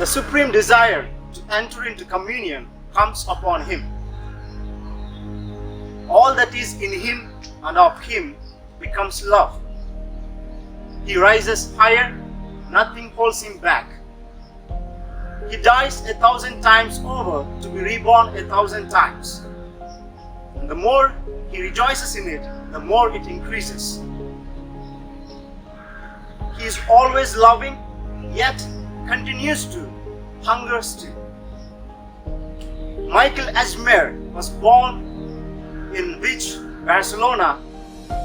The supreme desire to enter into communion comes upon him. All that is in him and of him becomes love. He rises higher, nothing holds him back. He dies 1,000 times over to be reborn 1,000 times. And the more he rejoices in it, the more it increases. He is always loving, yet continues to hunger still. Michael Ajmer was born in Vich, Barcelona,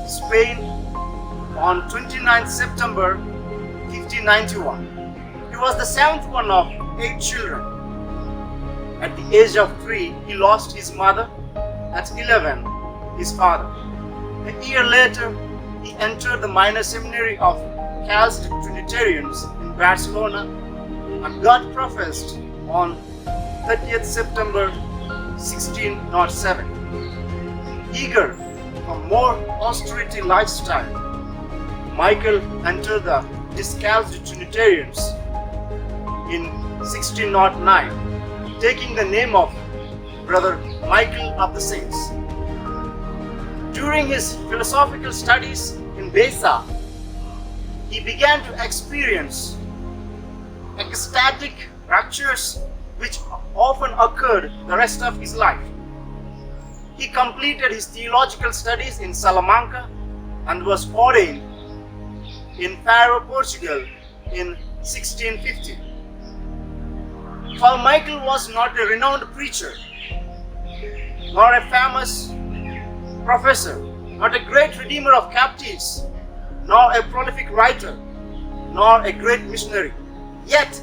Spain on 29th September 1591. He was the seventh one of 8 children. At the age of 3, he lost his mother. At 11, his father. A year later, he entered the minor seminary of Calced Trinitarians in Barcelona and got professed on 30th September 1607. Eager for more austerity lifestyle, Michael entered the Discalced Trinitarians in 1609, taking the name of Brother Michael of the Saints. During his philosophical studies in Baeza, he began to experience ecstatic raptures which often occurred the rest of his life. He completed his theological studies in Salamanca and was ordained in Faro, Portugal in 1650. While Michael was not a renowned preacher, nor a famous professor, not a great redeemer of captives, nor a prolific writer, nor a great missionary, yet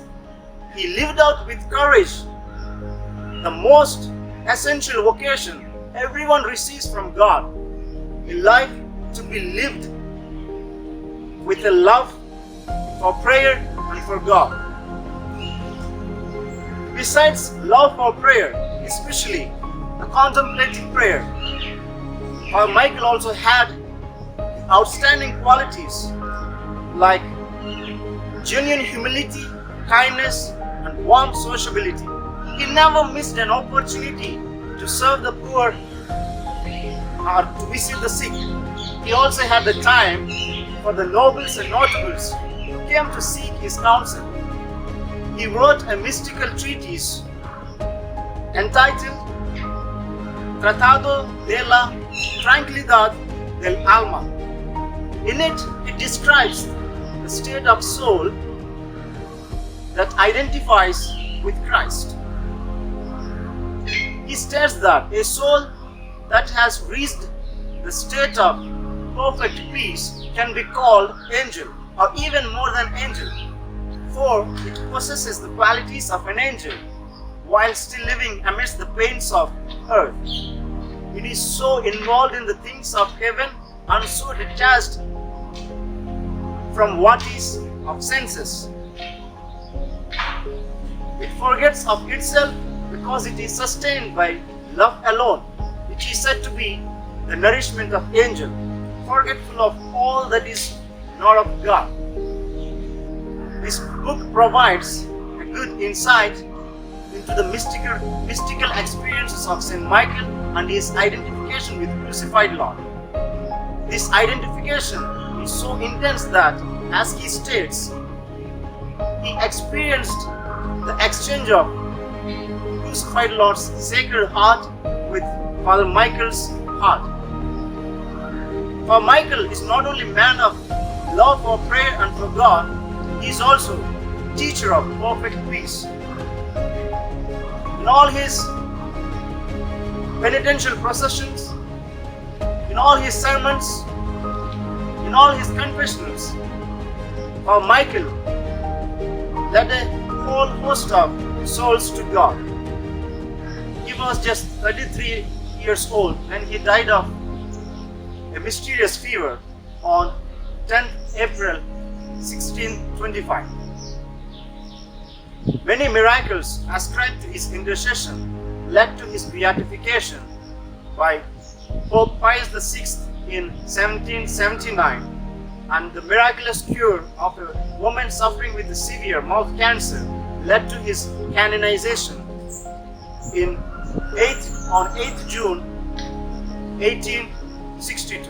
he lived out with courage the most essential vocation everyone receives from God, a life to be lived with a love for prayer and for God. Besides love for prayer, especially the contemplative prayer, while Michael also had outstanding qualities like genuine humility, kindness, and warm sociability. He never missed an opportunity to serve the poor or to visit the sick. He also had the time for the nobles and notables who came to seek his counsel. He wrote a mystical treatise entitled Tratado de la Tranquilidad del Alma. In it, he describes the state of soul that identifies with Christ. He states that a soul that has reached the state of perfect peace can be called angel, or even more than angel, for it possesses the qualities of an angel while still living amidst the pains of earth. It is so involved in the things of heaven and so detached from what is of senses. It forgets of itself because it is sustained by love alone, which is said to be the nourishment of angel, forgetful of all that is not of God. This book provides a good insight into the mystical experiences of Saint Michael and his identification with crucified Lord. This identification is so intense that, as he states, he experienced the exchange of crucified Lord's sacred heart with Father Michael's heart. For Michael is not only man of love for prayer and for God, he is also teacher of perfect peace. In all his penitential processions, in all his sermons, in all his confessionals, for Michael led a whole host of souls to God. He was just 33 years old when he died of a mysterious fever on 10th April 1625. Many miracles ascribed to his intercession led to his beatification by Pope Pius VI in 1779, and the miraculous cure of a woman suffering with severe mouth cancer led to his canonization on 8th June 1862.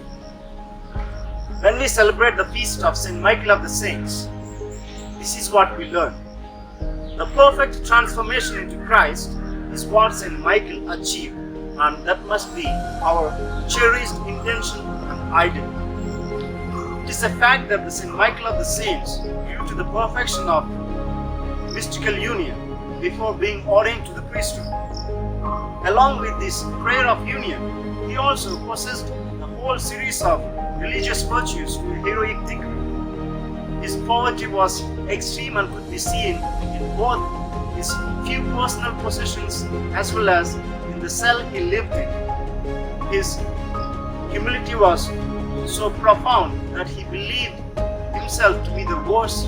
When we celebrate the feast of St. Michael of the Saints, this is what we learn. The perfect transformation into Christ is what St. Michael achieved, and that must be our cherished intention and ideal. It is a fact that the St. Michael of the Saints grew to the perfection of mystical union before being ordained to the priesthood. Along with this prayer of union, he also possessed a whole series of religious virtues to a heroic degree. His poverty was extreme and could be seen in both his few personal possessions as well as in the cell he lived in. His humility was so profound that he believed himself to be the worse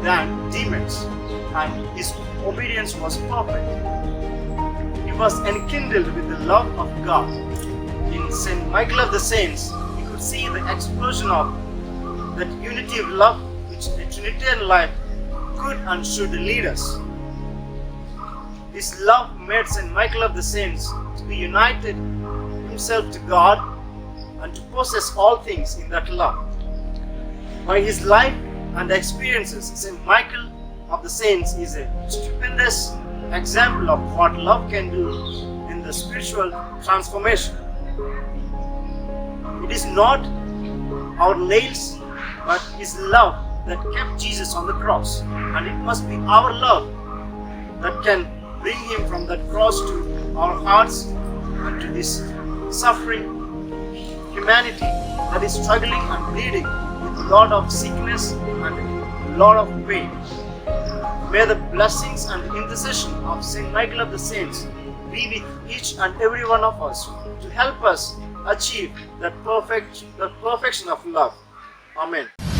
than demons, and his obedience was perfect. He was enkindled with the love of God. In St. Michael of the Saints, we could see the explosion of that unity of love which the Trinitarian life could and should lead us. His love made St. Michael of the Saints to be united himself to God and to possess all things in that love. By his life and experiences, St. Michael of the Saints is a stupendous example of what love can do in the spiritual transformation. It is not our nails, but his love that kept Jesus on the cross, and it must be our love that can bring him from that cross to our hearts and to this suffering humanity that is struggling and bleeding with a lot of sickness and a lot of pain. May the blessings and intercession of St. Michael of the Saints be with each and every one of us to help us achieve that perfection of love. Amen.